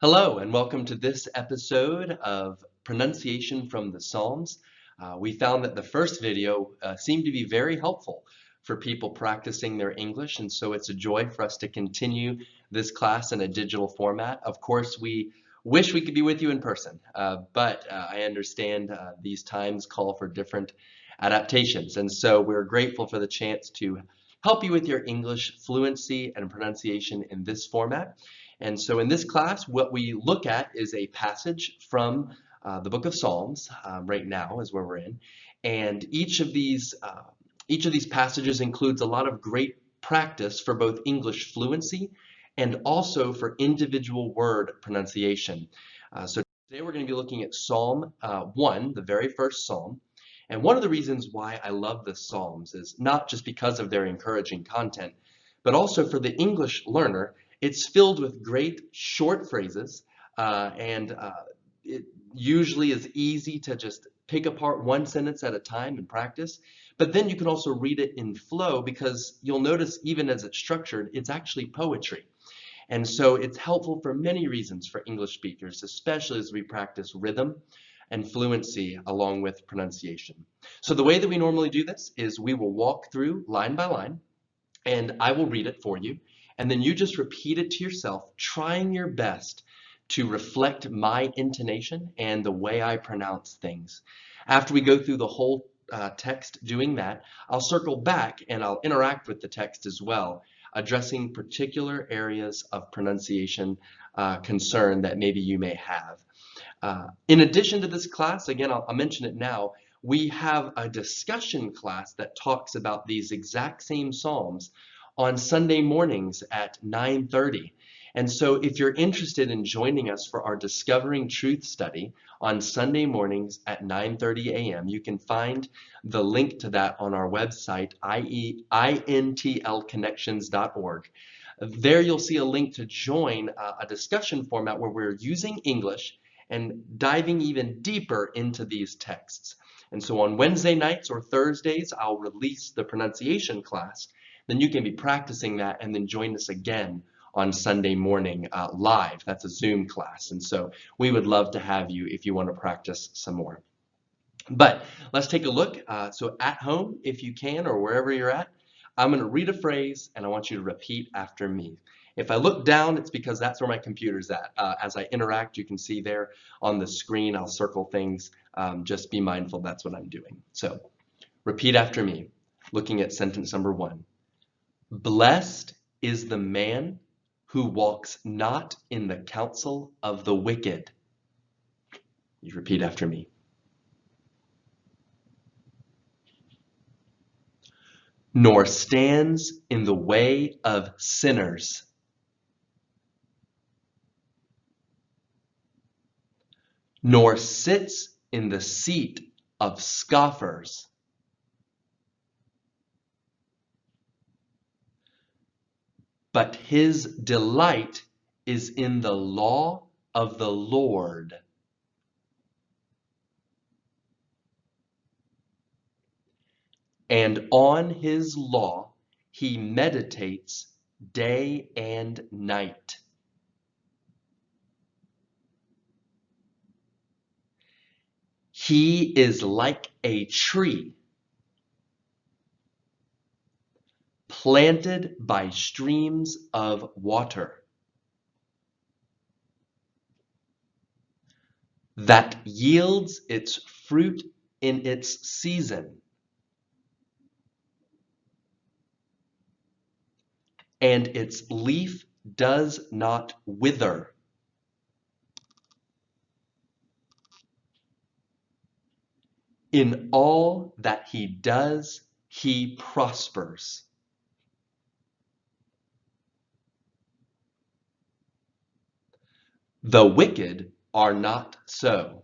Hello, and welcome to this episode of Pronunciation from the Psalms. We found that the first video seemed to be very helpful for people practicing their English, and so it's a joy for us to continue this class in a digital format. Of course, we wish we could be with you in person, but I understand these times call for different adaptations, and so we're grateful for the chance to help you with your English fluency and pronunciation in this format. And so in this class, what we look at is a passage from the book of Psalms. Right now is where we're in, and each of these passages includes a lot of great practice for both English fluency and also for individual word pronunciation. So today we're going to be looking at Psalm 1, the very first Psalm. And one of the reasons why I love the Psalms is not just because of their encouraging content, but also for the English learner. It's filled with great short phrases, and it usually is easy to just pick apart one sentence at a time and practice. But then you can also read it in flow because you'll notice even as it's structured, it's actually poetry. And so it's helpful for many reasons for English speakers, especially as we practice rhythm and fluency along with pronunciation. So the way that we normally do this is we will walk through line by line, and I will read it for you. And then you just repeat it to yourself, trying your best to reflect my intonation and the way I pronounce things. After we go through the whole text doing that, I'll circle back and I'll interact with the text as well, addressing particular areas of pronunciation concern that maybe you may have. In addition to this class, again, I'll mention it now, we have a discussion class that talks about these exact same Psalms on Sunday mornings at 9:30. And so if you're interested in joining us for our Discovering Truth study on Sunday mornings at 9:30 a.m., you can find the link to that on our website, intlconnections.org. There you'll see a link to join a discussion format where we're using English and diving even deeper into these texts. And so on Wednesday nights or Thursdays, I'll release the pronunciation class. Then you can be practicing that and then join us again on Sunday morning live. That's a Zoom class. And so we would love to have you if you want to practice some more. But let's take a look. So at home, if you can, or wherever you're at, I'm going to read a phrase and I want you to repeat after me. If I look down, it's because that's where my computer's at. As I interact, you can see there on the screen, I'll circle things. Just be mindful that's what I'm doing. So repeat after me, looking at sentence number 1. Blessed is the man who walks not in the counsel of the wicked. You repeat after me. Nor stands in the way of sinners. Nor sits in the seat of scoffers. But his delight is in the law of the Lord. And on his law he meditates day and night. He is like a tree planted by streams of water that yields its fruit in its season, and its leaf does not wither. In all that he does, he prospers. The wicked are not so,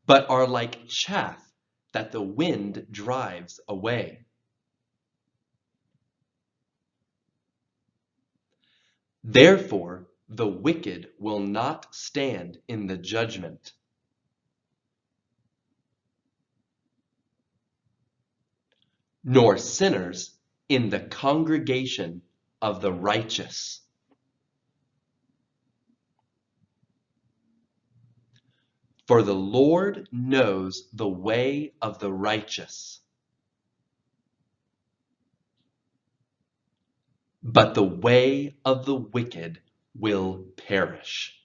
but are like chaff that the wind drives away. Therefore, the wicked will not stand in the judgment, nor sinners in the congregation of the righteous. For the Lord knows the way of the righteous, but the way of the wicked will perish.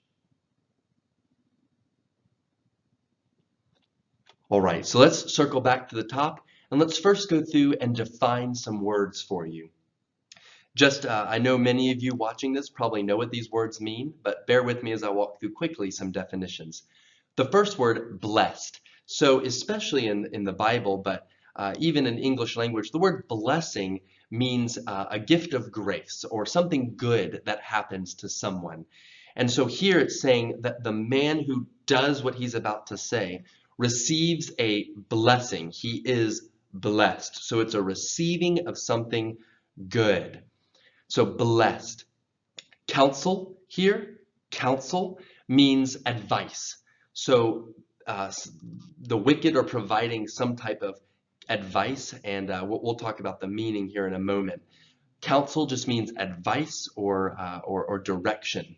All right, so let's circle back to the top and let's first go through and define some words for you. I know many of you watching this probably know what these words mean, but bear with me as I walk through quickly some definitions. The first word, blessed. So especially in the Bible, but even in English language, the word blessing means a gift of grace or something good that happens to someone. And so here it's saying that the man who does what he's about to say receives a blessing. He is blessed. So it's a receiving of something good. So blessed. Counsel here, counsel means advice. So the wicked are providing some type of advice, and we'll talk about the meaning here in a moment. Counsel just means advice or direction.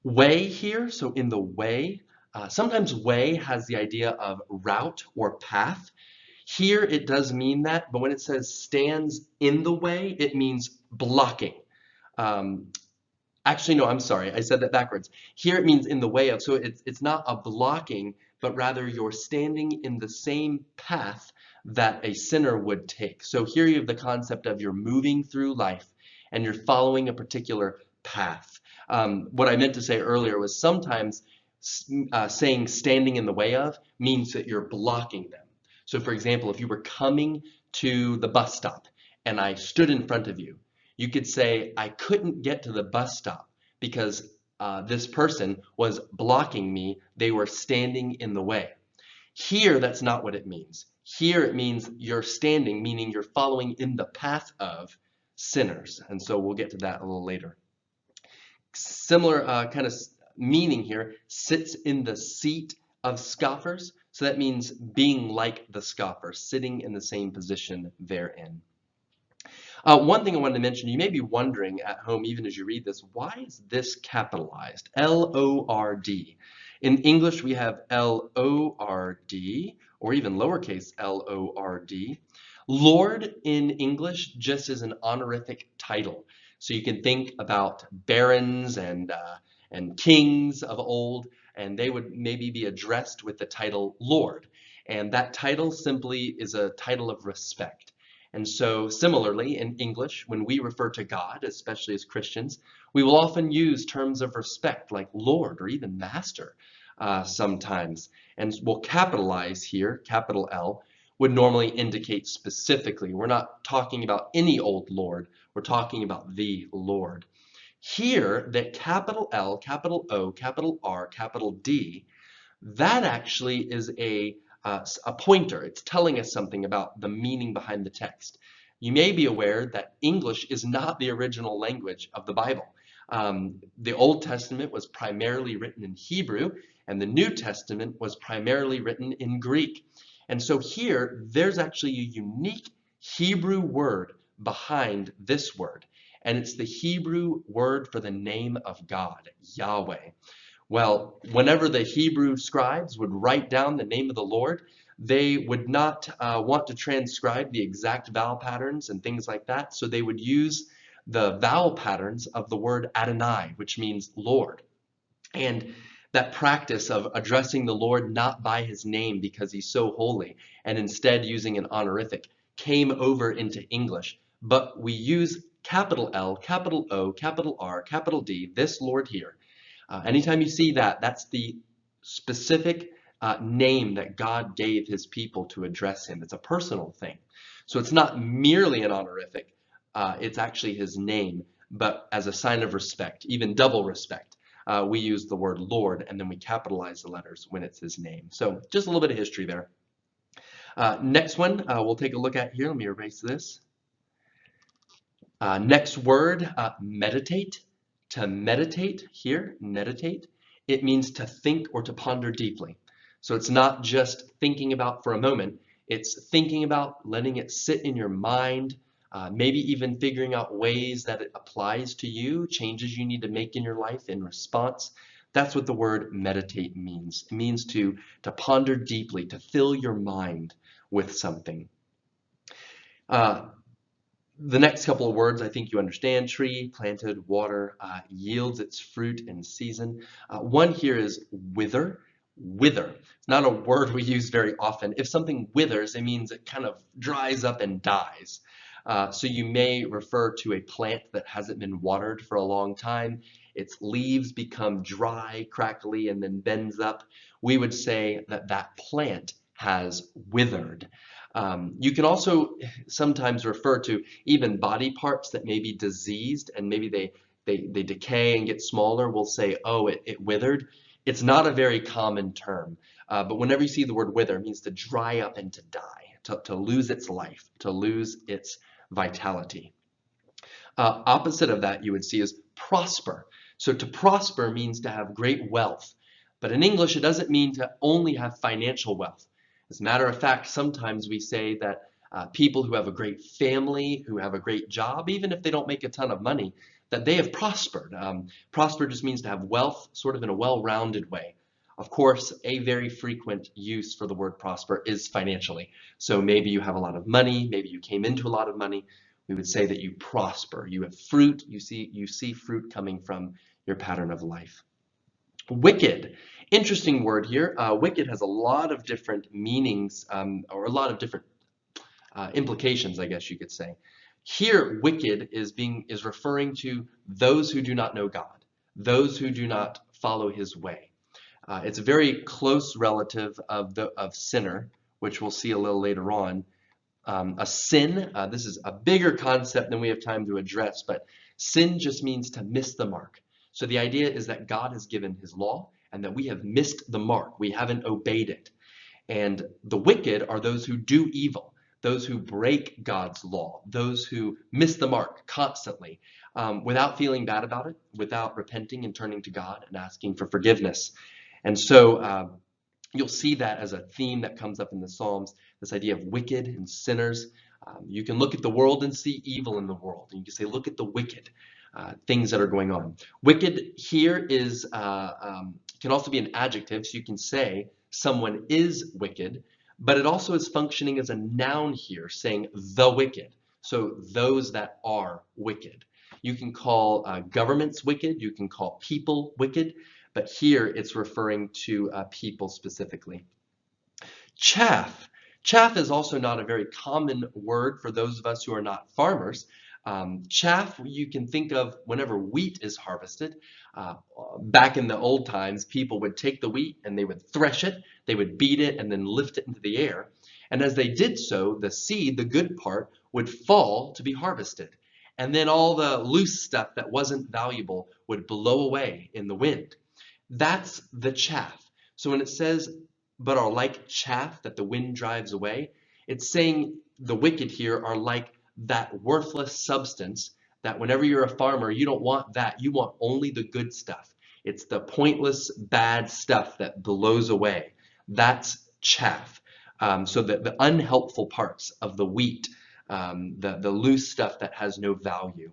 Way here, so in the way, sometimes way has the idea of route or path. Here it does mean that, but when it says stands in the way, it means blocking. Actually, no, I'm sorry. I said that backwards. Here it means in the way of, so it's not a blocking, but rather you're standing in the same path that a sinner would take. So here you have the concept of you're moving through life and you're following a particular path. What I meant to say earlier was sometimes saying standing in the way of means that you're blocking them. So for example, if you were coming to the bus stop and I stood in front of you, you could say, I couldn't get to the bus stop because this person was blocking me. They were standing in the way. Here, that's not what it means. Here it means you're standing, meaning you're following in the path of sinners. And so we'll get to that a little later. Similar kind of meaning here, sits in the seat of scoffers. So that means being like the scoffer, sitting in the same position therein. One thing I wanted to mention, you may be wondering at home, even as you read this, why is this capitalized? L-O-R-D. In English, we have L-O-R-D, or even lowercase L-O-R-D. Lord in English just is an honorific title. So you can think about barons and kings of old, and they would maybe be addressed with the title Lord. And that title simply is a title of respect. And so similarly in English, when we refer to God, especially as Christians, we will often use terms of respect like Lord or even Master sometimes. And we'll capitalize here, capital L, would normally indicate specifically. We're not talking about any old Lord, we're talking about the Lord. Here, that capital L, capital O, capital R, capital D, that actually is a pointer. It's telling us something about the meaning behind the text. You may be aware that English is not the original language of the Bible. The Old Testament was primarily written in Hebrew, and the New Testament was primarily written in Greek. And so here, there's actually a unique Hebrew word behind this word, and it's the Hebrew word for the name of God, Yahweh. Well, whenever the Hebrew scribes would write down the name of the Lord, they would not want to transcribe the exact vowel patterns and things like that, so they would use the vowel patterns of the word Adonai, which means Lord. And that practice of addressing the Lord not by his name because he's so holy, and instead using an honorific, came over into English. But we use capital L, capital O, capital R, capital D, this Lord here. Anytime you see that, that's the specific name that God gave his people to address him. It's a personal thing. So it's not merely an honorific, it's actually his name, but as a sign of respect, even double respect, we use the word Lord and then we capitalize the letters when it's his name. So just a little bit of history there. Next one we'll take a look at here. Let me erase this. Next word, meditate. To meditate here, meditate, it means to think or to ponder deeply. So it's not just thinking about for a moment, it's thinking about letting it sit in your mind, maybe even figuring out ways that it applies to you, changes you need to make in your life in response. That's what the word meditate means. It means to ponder deeply, to fill your mind with something. The next couple of words I think you understand: tree, planted, water, yields its fruit in season. One here is wither. Wither. It's not a word we use very often. If something withers, it means it kind of dries up and dies. So you may refer to a plant that hasn't been watered for a long time. Its leaves become dry, crackly, and then bends up. We would say that that plant has withered. You can also sometimes refer to even body parts that may be diseased and maybe they decay and get smaller. We'll say, oh, it withered. It's not a very common term, but whenever you see the word wither, it means to dry up and to die, to lose its life, to lose its vitality. Opposite of that you would see is prosper. So to prosper means to have great wealth, but in English it doesn't mean to only have financial wealth. As a matter of fact, sometimes we say that people who have a great family, who have a great job, even if they don't make a ton of money, that they have prospered. Prosper just means to have wealth sort of in a well-rounded way. Of course, a very frequent use for the word prosper is financially. So maybe you have a lot of money, maybe you came into a lot of money. We would say that you prosper. You have fruit, you see fruit coming from your pattern of life. Wicked. Interesting word here. Wicked has a lot of different meanings, or a lot of different implications, I guess you could say. Here, wicked is referring to those who do not know God, those who do not follow His way. It's a very close relative of sinner, which we'll see a little later on. A sin, this is a bigger concept than we have time to address, but sin just means to miss the mark. So the idea is that God has given His law and that we have missed the mark. We haven't obeyed it. And the wicked are those who do evil, those who break God's law, those who miss the mark constantly, without feeling bad about it, without repenting and turning to God and asking for forgiveness. And so you'll see that as a theme that comes up in the Psalms, this idea of wicked and sinners. You can look at the world and see evil in the world. And you can say, look at the wicked things that are going on. Wicked here is can also be an adjective. So you can say someone is wicked, but it also is functioning as a noun here, saying the wicked. So those that are wicked. You can call governments wicked. You can call people wicked. But here it's referring to people specifically. Chaff. Chaff is also not a very common word for those of us who are not farmers. Chaff you can think of whenever wheat is harvested. Back in the old times, people would take the wheat and they would thresh it, they would beat it and then lift it into the air. And as they did so, the seed, the good part, would fall to be harvested. And then all the loose stuff that wasn't valuable would blow away in the wind. That's the chaff. So when it says, but are like chaff that the wind drives away, it's saying the wicked here are like that worthless substance that whenever you're a farmer, you don't want that. You want only the good stuff. It's the pointless, bad stuff that blows away. That's chaff. So the unhelpful parts of the wheat, the loose stuff that has no value.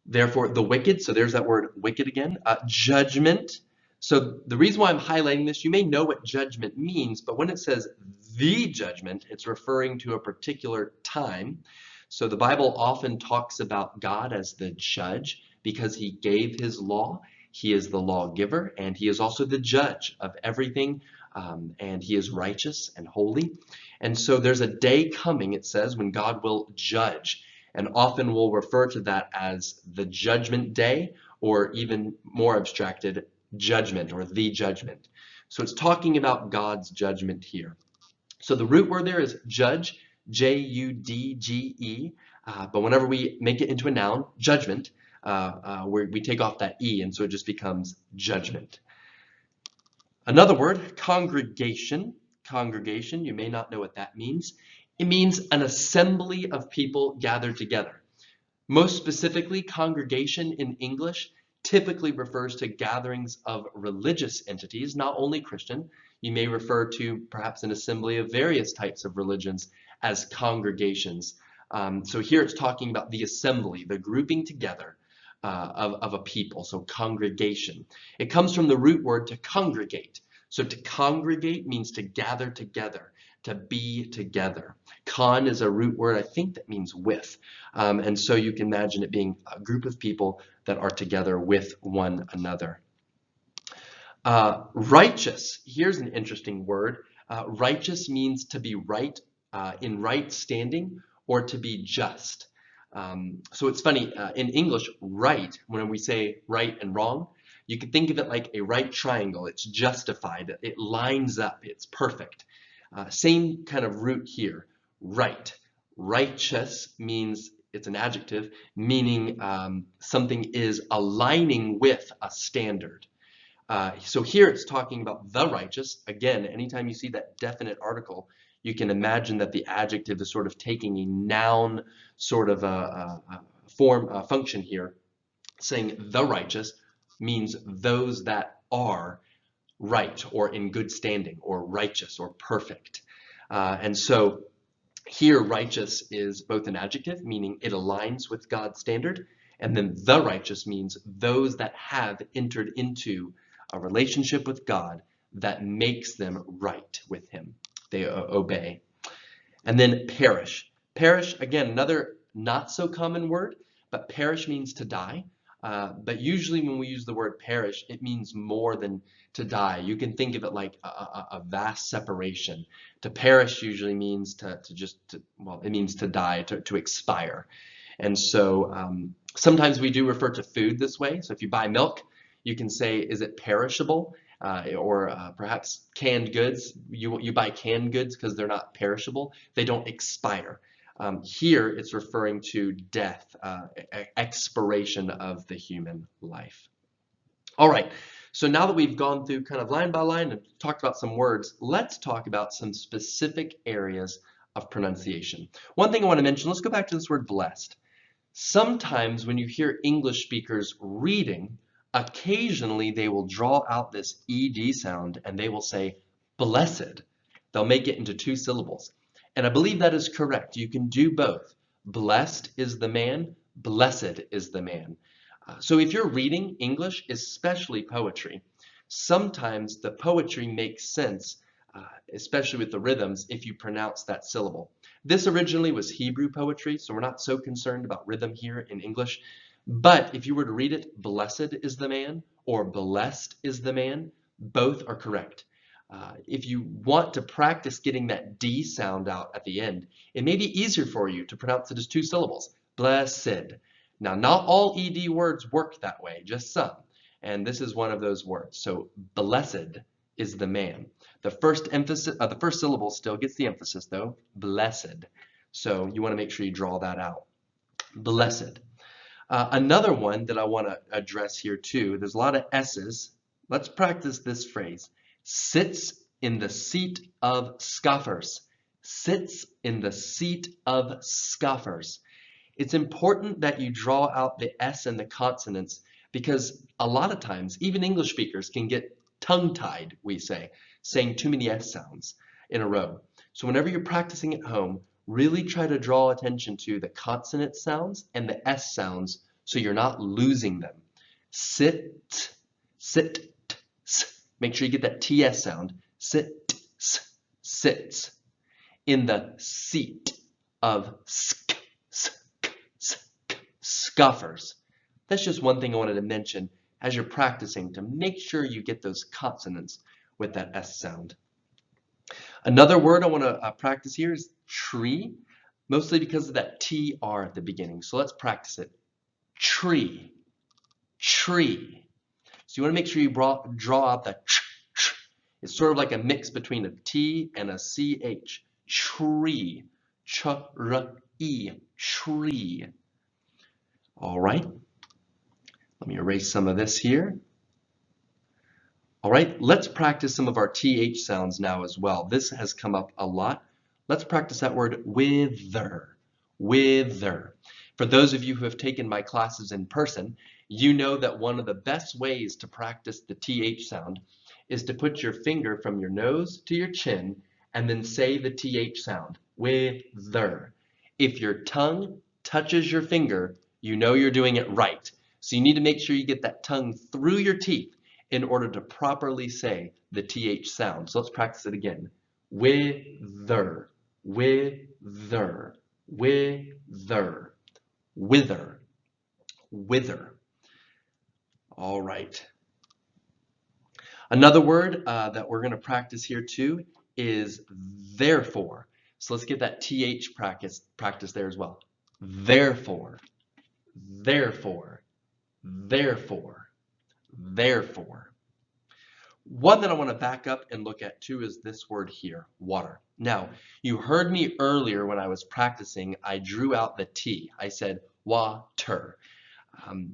Therefore, the wicked, so there's that word wicked again. Judgment. So the reason why I'm highlighting this, you may know what judgment means, but when it says the judgment, it's referring to a particular time. So the Bible often talks about God as the judge because He gave His law. He is the lawgiver, and He is also the judge of everything, and He is righteous and holy. And so there's a day coming, it says, when God will judge. And often we'll refer to that as the judgment day, or even more abstracted, judgment or the judgment. So it's talking about God's judgment here. So the root word there is judge, J-U-D-G-E. But whenever we make it into a noun, judgment, we take off that E, and so it just becomes judgment. Another word, congregation. Congregation, you may not know what that means. It means an assembly of people gathered together. Most specifically, congregation in English typically refers to gatherings of religious entities, not only Christian. You may refer to perhaps an assembly of various types of religions as congregations. So here it's talking about the assembly, the grouping together of a people, so congregation. It comes from the root word to congregate. So to congregate means to gather together, to be together. Con is a root word, I think, that means with. And so you can imagine it being a group of people that are together with one another. Righteous, here's an interesting word. Righteous means to be right, in right standing, or to be just. So it's funny, in English, right, when we say right and wrong, you can think of it like a right triangle. It's justified, it lines up, it's perfect. Same kind of root here, right. Righteous means, it's an adjective, meaning something is aligning with a standard. So here it's talking about the righteous. Again, anytime you see that definite article, you can imagine that the adjective is sort of taking a noun sort of a function here, saying the righteous means those that are right or in good standing or righteous or perfect. And so here righteous is both an adjective, meaning it aligns with God's standard, and then the righteous means those that have entered into a relationship with God that makes them right with him. They obey. And then perish. Perish, again, another not so common word, but perish means to die. But usually when we use the word perish, it means more than to die. You can think of it like a vast separation. To perish usually means it means to die, to expire. And so sometimes we do refer to food this way. So if you buy milk, you can say, is it perishable? Or perhaps canned goods. You buy canned goods because they're not perishable. They don't expire. Here it's referring to death, expiration of the human life. All right, so now that we've gone through kind of line by line and talked about some words, let's talk about some specific areas of pronunciation. One thing I want to mention, let's go back to this word blessed. Sometimes when you hear English speakers reading, occasionally they will draw out this ED sound and they will say blessed. They'll make it into two syllables. And I believe that is correct. You can do both. Blessed is the man, blessed is the man. So if you're reading English, especially poetry, sometimes the poetry makes sense, especially with the rhythms, if you pronounce that syllable. This originally was Hebrew poetry, so we're not so concerned about rhythm here in English. But if you were to read it, blessed is the man or blessed is the man, both are correct. If you want to practice getting that D sound out at the end, it may be easier for you to pronounce it as two syllables, blessed. Now, not all ED words work that way, just some. And this is one of those words. So blessed is the man. The first syllable still gets the emphasis though, blessed. So you want to make sure you draw that out. Blessed. Another one that I want to address here too, there's a lot of S's. Let's practice this phrase. Sits in the seat of scoffers. Sits in the seat of scoffers. It's important that you draw out the S and the consonants because a lot of times, even English speakers can get tongue-tied, we say, saying too many S sounds in a row. So whenever you're practicing at home, really try to draw attention to the consonant sounds and the S sounds so you're not losing them. Sit, sit, s. Make sure you get that TS sound. Sit, s, sits. In the seat of scoffers. That's just one thing I wanted to mention as you're practicing to make sure you get those consonants with that S sound. Another word I want to practice here is tree, mostly because of that TR at the beginning. So let's practice it. Tree, tree. So you want to make sure you draw out the tr. It's sort of like a mix between a T and a CH. Tree, ch-r-e, tree. All right, let me erase some of this here. All right, let's practice some of our TH sounds now as well. This has come up a lot. Let's practice that word wither, wither. For those of you who have taken my classes in person, you know that one of the best ways to practice the TH sound is to put your finger from your nose to your chin and then say the TH sound, wither. If your tongue touches your finger, you know you're doing it right. So you need to make sure you get that tongue through your teeth in order to properly say the TH sound. So let's practice it again. Wither, wither, wither, wither, wither. All right. Another word that we're going to practice here too is therefore. So let's get that TH practice there as well. Therefore, therefore, therefore, therefore. One that I want to back up and look at too is this word here, water. Now, you heard me earlier when I was practicing, I drew out the T. I said water.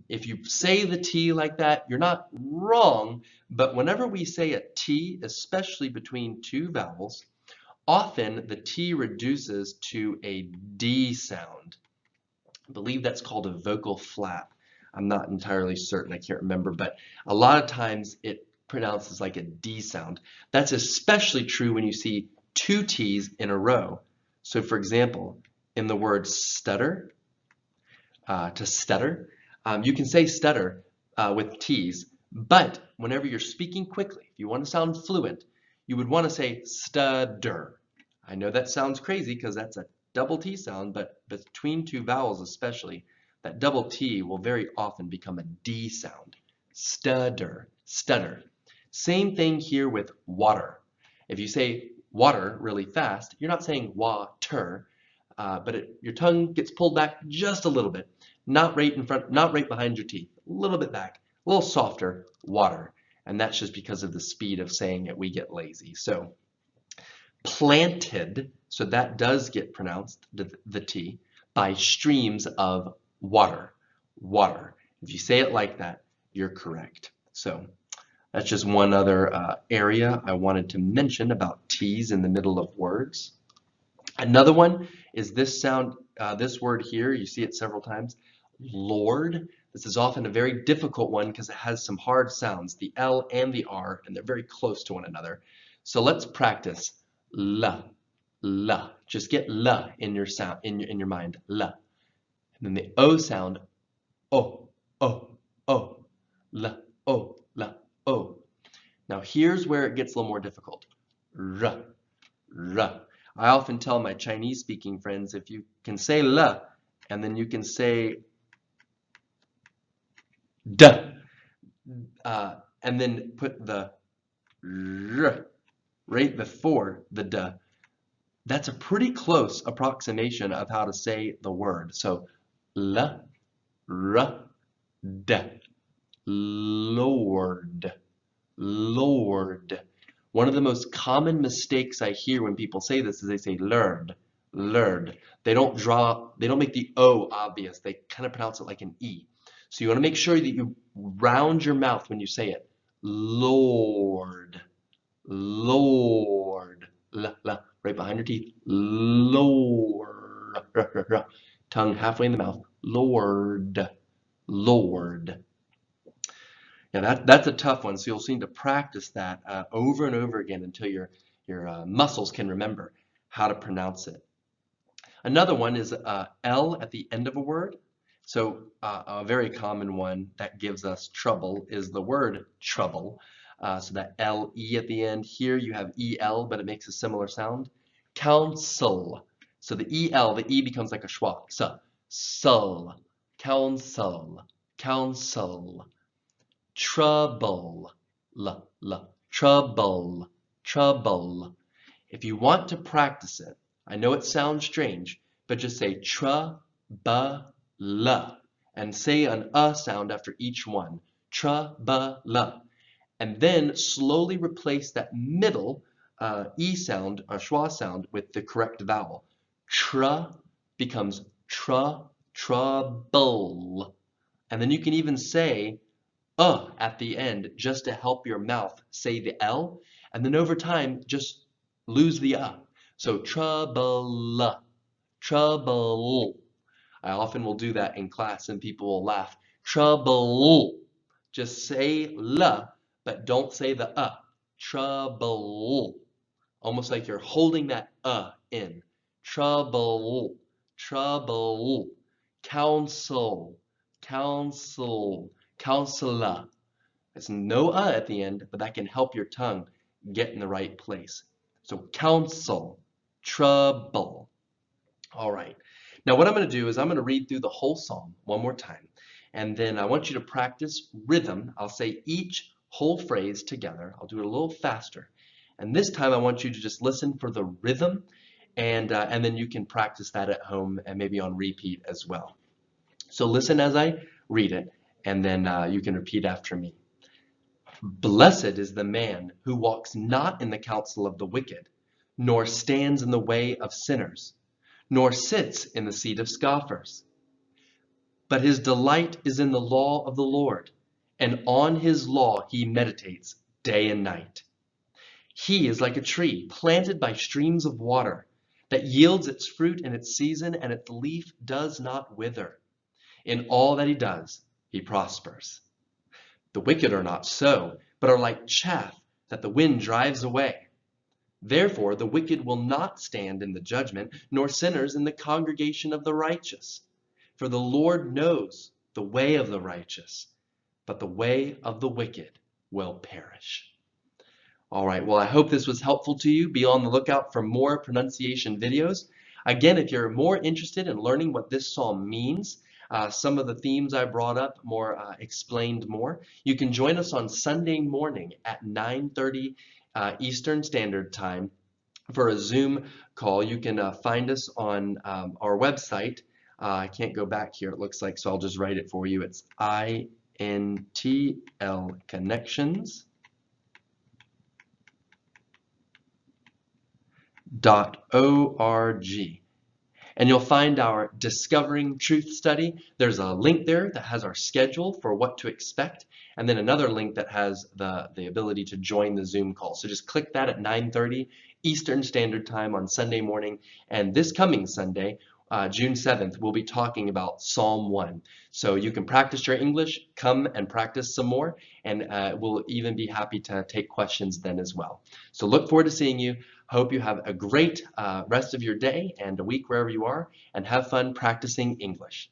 If you say the T like that, you're not wrong, but whenever we say a T, especially between two vowels, often the T reduces to a D sound. I believe that's called a vocal flap. I'm not entirely certain, I can't remember, but a lot of times it pronounces like a D sound. That's especially true when you see two T's in a row. So for example, in the word stutter, to stutter, you can say stutter with T's, but whenever you're speaking quickly, if you want to sound fluent, you would want to say stutter. I know that sounds crazy because that's a double T sound, but between two vowels especially, that double T will very often become a D sound. Stutter, stutter. Same thing here with water. If you say water really fast, you're not saying water, but your tongue gets pulled back just a little bit. Not right in front, not right behind your teeth, a little bit back, a little softer, water. And that's just because of the speed of saying it, we get lazy. So planted, so that does get pronounced, the T, by streams of water, water. If you say it like that, you're correct. So that's just one other area I wanted to mention about T's in the middle of words. Another one is this sound, this word here, you see it several times, Lord. This is often a very difficult one because it has some hard sounds, the L and the R, and they're very close to one another. So let's practice L, L. Just get L in your sound, in your mind, L. And then the O sound, O, O, O, L, O, L, O. Now here's where it gets a little more difficult. R, R. I often tell my Chinese speaking friends, if you can say L and then you can say D, and then put the R right before the D, that's a pretty close approximation of how to say the word. So L, R, D, Lord, Lord. One of the most common mistakes I hear when people say this is they say learned, learned. They don't make the O obvious. They kind of pronounce it like an E. So you want to make sure that you round your mouth when you say it. Lord, Lord, right behind your teeth. Lord, tongue halfway in the mouth. Lord, Lord. Yeah, that's a tough one. So you'll need to practice that over and over again until your muscles can remember how to pronounce it. Another one is L at the end of a word. So a very common one that gives us trouble is the word trouble. So that L-E at the end. Here you have E-L, but it makes a similar sound. Counsel. So the E-L, the E becomes like a schwa. So, sul, counsel, counsel. Trouble, trouble, trouble. If you want to practice it, I know it sounds strange, but just say tr-ba-la and say an sound after each one. Tr-ba-la. And then slowly replace that middle E sound or schwa sound with the correct vowel. Tr becomes trouble. And then you can even say at the end just to help your mouth say the L, and then over time just lose the So trouble, trouble. I often will do that in class and people will laugh. Trouble. Just say la, but don't say the Trouble. Almost like you're holding that in. Trouble, trouble. Counsel, counsel, counselor. There's no at the end, but that can help your tongue get in the right place. So counsel, trouble. All right. Now what I'm going to do is I'm going to read through the whole psalm one more time. And then I want you to practice rhythm. I'll say each whole phrase together. I'll do it a little faster. And this time I want you to just listen for the rhythm, and then you can practice that at home and maybe on repeat as well. So listen as I read it, and then you can repeat after me. Blessed is the man who walks not in the counsel of the wicked, nor stands in the way of sinners, nor sits in the seat of scoffers. But his delight is in the law of the Lord, and on his law he meditates day and night. He is like a tree planted by streams of water that yields its fruit in its season, and its leaf does not wither. In all that he does, he prospers. The wicked are not so, but are like chaff that the wind drives away. Therefore, the wicked will not stand in the judgment, nor sinners in the congregation of the righteous. For the Lord knows the way of the righteous, but the way of the wicked will perish. All right, well, I hope this was helpful to you. Be on the lookout for more pronunciation videos. Again, if you're more interested in learning what this psalm means, some of the themes I brought up explained more, you can join us on Sunday morning at 9:30 Eastern Standard Time for a Zoom call. You can find us on our website. I can't go back here, it looks like, so I'll just write it for you. It's intlconnections.org. And you'll find our Discovering Truth study. There's a link there that has our schedule for what to expect, and then another link that has the ability to join the Zoom call. So just click that at 9:30 Eastern Standard Time on Sunday morning. And this coming Sunday, June 7th, we'll be talking about Psalm 1. So you can practice your English, come and practice some more, and we'll even be happy to take questions then as well. So look forward to seeing you. Hope you have a great rest of your day and a week wherever you are, and have fun practicing English.